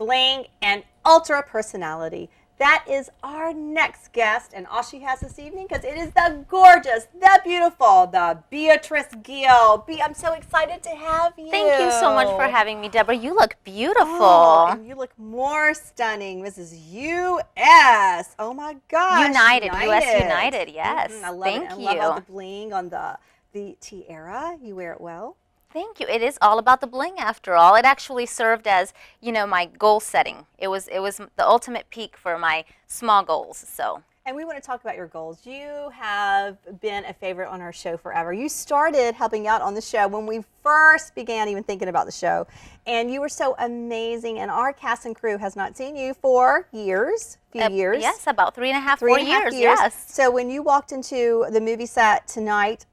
bling, and ultra personality. That is our next guest, and all she has this evening, because it is the gorgeous, the beautiful, the Beatriz Gill. I'm so excited to have you. Thank you so much for having me, Deborah. You look beautiful. Oh, and you look more stunning, Mrs. U.S. Oh my gosh. United, U.S. United, yes. I love Thank it. you. I love all the bling on the tiara. You wear it well. Thank you. It is all about the bling after all. It actually served as, my goal setting. It was the ultimate peak for my small goals. So. And we want to talk about your goals. You have been a favorite on our show forever. You started helping out on the show when we first began even thinking about the show. And you were so amazing. And our cast and crew has not seen you for years, few years. Yes, about 4 years, yes. So when you walked into the movie set tonight,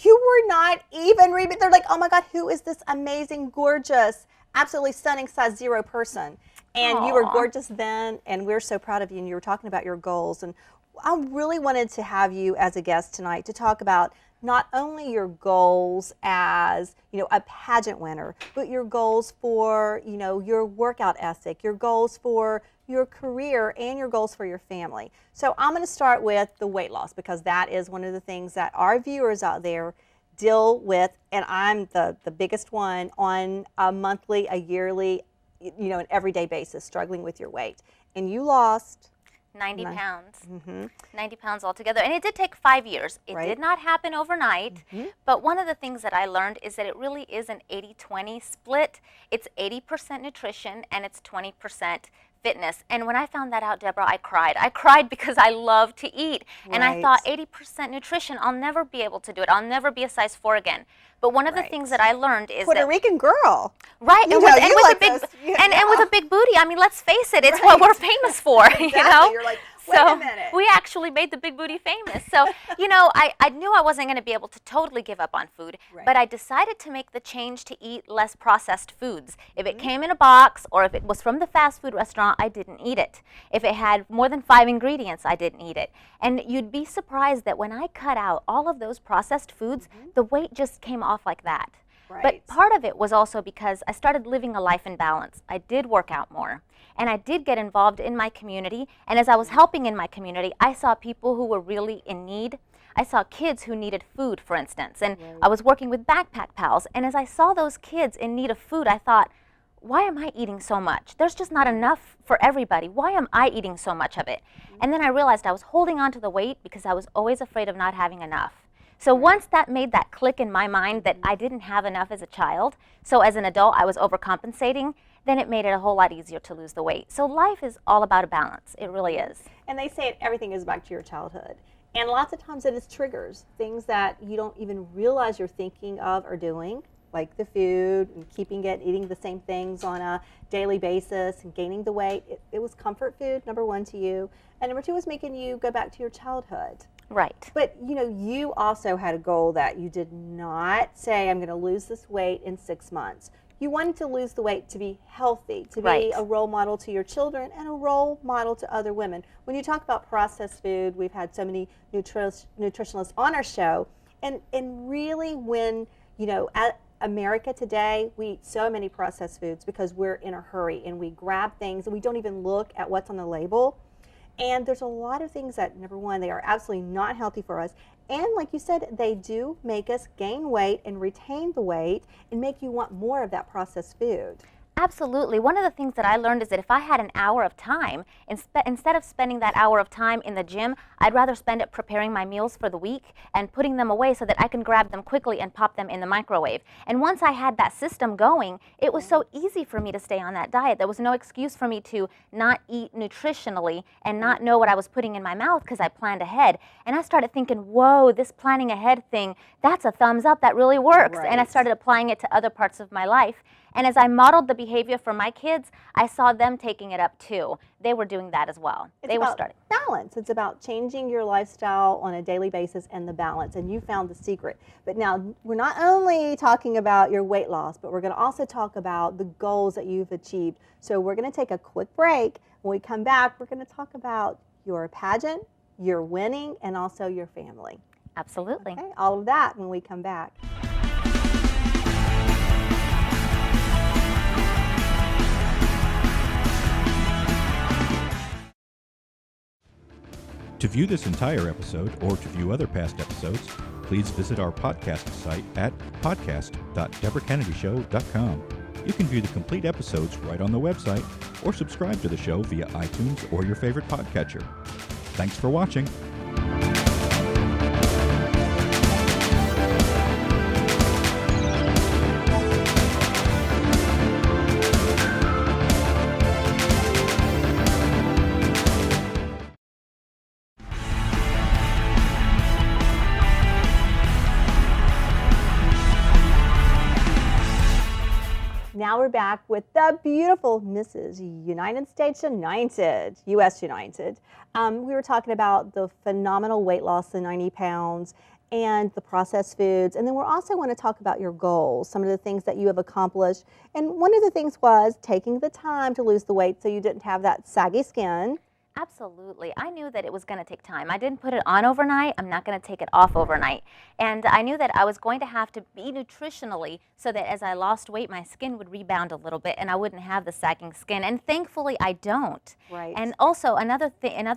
you were not even reading. They're like, oh my God, who is this amazing, gorgeous, absolutely stunning size 0 person? And you were gorgeous then, and we're so proud of you. And you were talking about your goals. And I really wanted to have you as a guest tonight to talk about not only your goals as, a pageant winner, but your goals for, your workout ethic, your goals for your career, and your goals for your family. So I'm going to start with the weight loss, because that is one of the things that our viewers out there deal with, and I'm the biggest one on a monthly, a yearly, an everyday basis, struggling with your weight. And you lost 90 pounds, 90 pounds altogether. And it did take 5 years. It did not happen overnight. But one of the things that I learned is that it really is an 80-20 split. It's 80% nutrition and it's 20% fitness. And when I found that out, Deborah, I cried. I cried because I love to eat. And I thought 80% nutrition, I'll never be able to do it. I'll never be a size 4 again. But one of the things that I learned is Puerto Rican girl. Right, and with a big booty. I mean, let's face it, it's what we're famous for, Exactly. You're like, wait a minute. We actually made the big booty famous. So, I knew I wasn't going to be able to totally give up on food, but I decided to make the change to eat less processed foods. If it came in a box or if it was from the fast food restaurant, I didn't eat it. If it had more than 5 ingredients, I didn't eat it. And you'd be surprised that when I cut out all of those processed foods, the weight just came off like that. But part of it was also because I started living a life in balance. I did work out more, and I did get involved in my community. And as I was helping in my community, I saw people who were really in need. I saw kids who needed food, for instance, and I was working with Backpack Pals. And as I saw those kids in need of food, I thought, why am I eating so much? There's just not enough for everybody. Why am I eating so much of it? And then I realized I was holding on to the weight because I was always afraid of not having enough. So once that made that click in my mind that I didn't have enough as a child, so as an adult I was overcompensating, then it made it a whole lot easier to lose the weight. So life is all about a balance. It really is. And they say everything is back to your childhood. And lots of times it is triggers, things that you don't even realize you're thinking of or doing, like the food and eating the same things on a daily basis and gaining the weight. It was comfort food, number 1 to you. And number 2 was making you go back to your childhood. Right. But, you also had a goal that you did not say, I'm going to lose this weight in 6 months. You wanted to lose the weight to be healthy, to be a role model to your children and a role model to other women. When you talk about processed food, we've had so many nutritionalists on our show. And really when, at America today, we eat so many processed foods because we're in a hurry and we grab things and we don't even look at what's on the label. And there's a lot of things that, number 1, they are absolutely not healthy for us. And like you said, they do make us gain weight and retain the weight and make you want more of that processed food. Absolutely. One of the things that I learned is that if I had an hour of time, instead of spending that hour of time in the gym, I'd rather spend it preparing my meals for the week and putting them away so that I can grab them quickly and pop them in the microwave. And once I had that system going, it was so easy for me to stay on that diet. There was no excuse for me to not eat nutritionally and not know what I was putting in my mouth because I planned ahead. And I started thinking, whoa, this planning ahead thing, that's a thumbs up, that really works. And I started applying it to other parts of my life. And as I modeled the behavior for my kids, I saw them taking it up too. They were doing that as well. They were starting. Balance. It's about changing your lifestyle on a daily basis and the balance. And you found the secret. But now we're not only talking about your weight loss, but we're going to also talk about the goals that you've achieved. So we're going to take a quick break. When we come back, we're going to talk about your pageant, your winning, and also your family. Absolutely. Okay, all of that when we come back. To view this entire episode or to view other past episodes, please visit our podcast site at podcast.debrakennedyshow.com. You can view the complete episodes right on the website or subscribe to the show via iTunes or your favorite podcatcher. Thanks for watching. Now we're back with the beautiful Mrs. United States United, U.S. United. We were talking about the phenomenal weight loss, the 90 pounds, and the processed foods. And then we also want to talk about your goals, some of the things that you have accomplished. And one of the things was taking the time to lose the weight so you didn't have that saggy skin. Absolutely. I knew that it was going to take time. I didn't put it on overnight. I'm not going to take it off overnight. And I knew that I was going to have to be nutritionally so that as I lost weight, my skin would rebound a little bit and I wouldn't have the sagging skin. And thankfully, I don't. Right. And also, another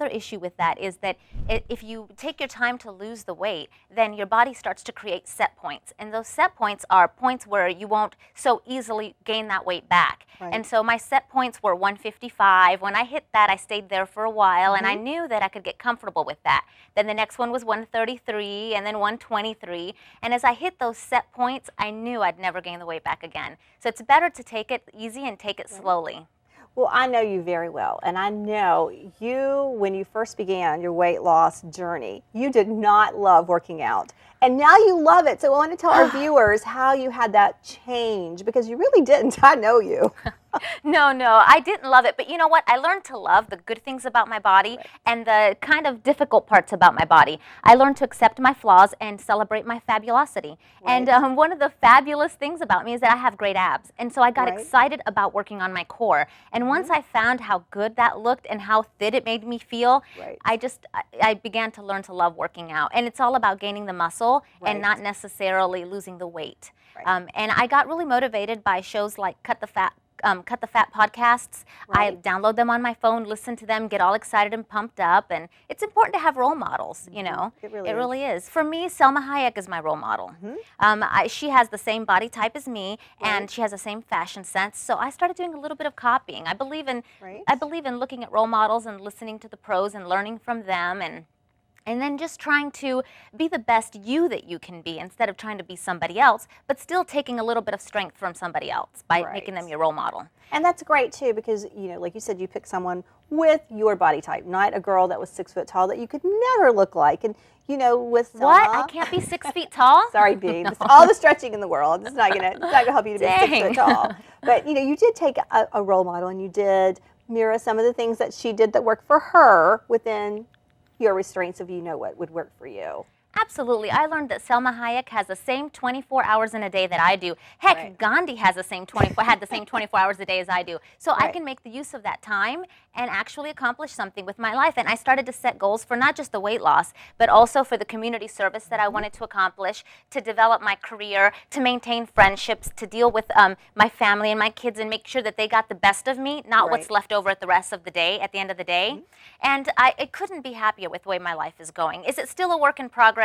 issue with that is that if you take your time to lose the weight, then your body starts to create set points. And those set points are points where you won't so easily gain that weight back. Right. And so my set points were 155. When I hit that, I stayed there for a while, and I knew that I could get comfortable with that. Then the next one was 133, and then 123. And as I hit those set points, I knew I'd never gain the weight back again. So it's better to take it easy and take it slowly. Well, I know you very well, and I know you, when you first began your weight loss journey, you did not love working out. And now you love it. So I want to tell our viewers how you had that change, because you really didn't. I know you. No, I didn't love it. But you know what? I learned to love the good things about my body and the kind of difficult parts about my body. I learned to accept my flaws and celebrate my fabulosity. Right. And one of the fabulous things about me is that I have great abs. And so I got excited about working on my core. And once I found how good that looked and how fit it made me feel, I began to learn to love working out. And it's all about gaining the muscle and not necessarily losing the weight. Right. And I got really motivated by shows like Cut the Fat podcasts. I download them on my phone, listen to them, get all excited and pumped up. And it's important to have role models, you know. It It really is. For me, Selma Hayek is my role model. She has the same body type as me, and she has the same fashion sense. So I started doing a little bit of copying. I believe in looking at role models and listening to the pros and learning from them, and then just trying to be the best you that you can be instead of trying to be somebody else, but still taking a little bit of strength from somebody else by making them your role model. And that's great too, because, you know, like you said, you pick someone with your body type, not a girl that was 6 foot tall that you could never look like. And, you know, with Selma, What? I can't be 6 feet tall? Sorry, B. No. All the stretching in the world. It's not gonna help you to be 6 foot tall. But, you know, you did take a role model and you did mirror some of the things that she did that worked for her within your restraints of what would work for you. Absolutely. I learned that Selma Hayek has the same 24 hours in a day that I do. Heck, Gandhi has the same 24 hours a day as I do. So I can make the use of that time and actually accomplish something with my life. And I started to set goals for not just the weight loss, but also for the community service that I wanted to accomplish, to develop my career, to maintain friendships, to deal with my family and my kids and make sure that they got the best of me, not what's left over at the rest of the day, at the end of the day. And I couldn't be happier with the way my life is going. Is it still a work in progress?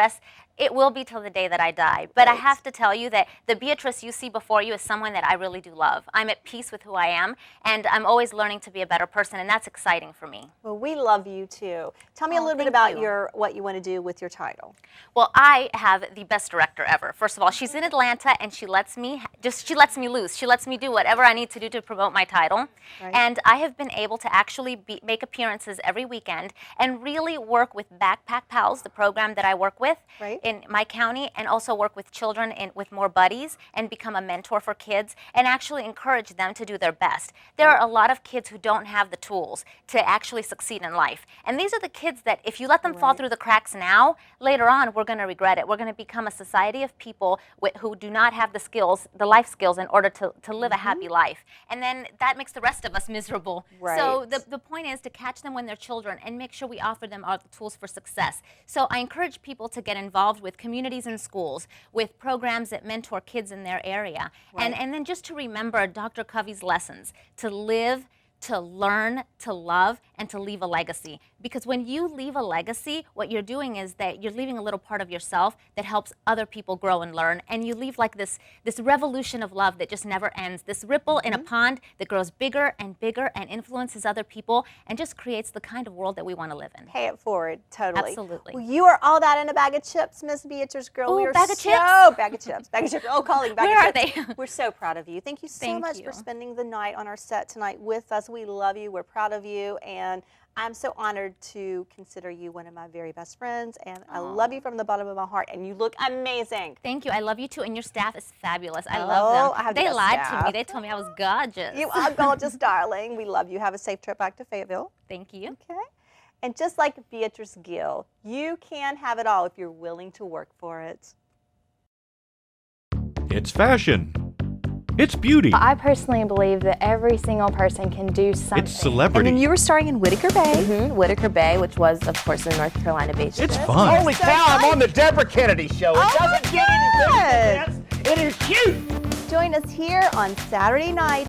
It will be till the day that I die. But I have to tell you that the Beatrice you see before you is someone that I really do love. I'm at peace with who I am, and I'm always learning to be a better person, and that's exciting for me. Well, we love you too. Tell me a little bit about what you want to do with your title. Well, I have the best director ever. First of all, she's in Atlanta, and she lets me loose. She lets me do whatever I need to do to promote my title. And I have been able to actually make appearances every weekend and really work with Backpack Pals, the program that I work with in my county, and also work with children with more buddies and become a mentor for kids and actually encourage them to do their best. There are a lot of kids who don't have the tools to actually succeed in life. And these are the kids that if you let them fall through the cracks now, later on we're going to regret it. We're going to become a society of people who do not have the skills, the life skills in order to live a happy life. And then that makes the rest of us miserable. So the point is to catch them when they're children and make sure we offer them all the tools for success. So I encourage people to get involved with communities and schools, with programs that mentor kids in their area. And then just to remember Dr. Covey's lessons, to live, to learn, to love, and to leave a legacy. Because when you leave a legacy, what you're doing is that you're leaving a little part of yourself that helps other people grow and learn, and you leave like this revolution of love that just never ends, this ripple in a pond that grows bigger and bigger and influences other people and just creates the kind of world that we want to live in. Pay it forward, totally. Absolutely. Well, you are all that in a bag of chips, Miss Beatriz Gill. Ooh, We are bag of chips? Bag of chips. Bag of chips. Oh, calling bag Where of are chips. they? We're so proud of you. Thank you so Thank much you. for spending the night on our set tonight with us. We love you. We're proud of you. And I'm so honored to consider you one of my very best friends. And I love you from the bottom of my heart. And you look amazing. Thank you. I love you too, and your staff is fabulous. I Oh, love I them. have the They best lied to staff. me. They told me I was gorgeous. You are gorgeous, darling. We love you. Have a safe trip back to Fayetteville. Thank you. Okay. And just like Beatriz Gill, you can have it all if you're willing to work for it. It's fashion. It's beauty. I personally believe that every single person can do something. It's celebrity. And then you were starring in Whitaker Bay. Whitaker Bay, which was, of course, in North Carolina Beach. It's fun. Holy cow, I'm on the Debra Kennedy Show. It doesn't get any better than this. It is huge. Join us here on Saturday night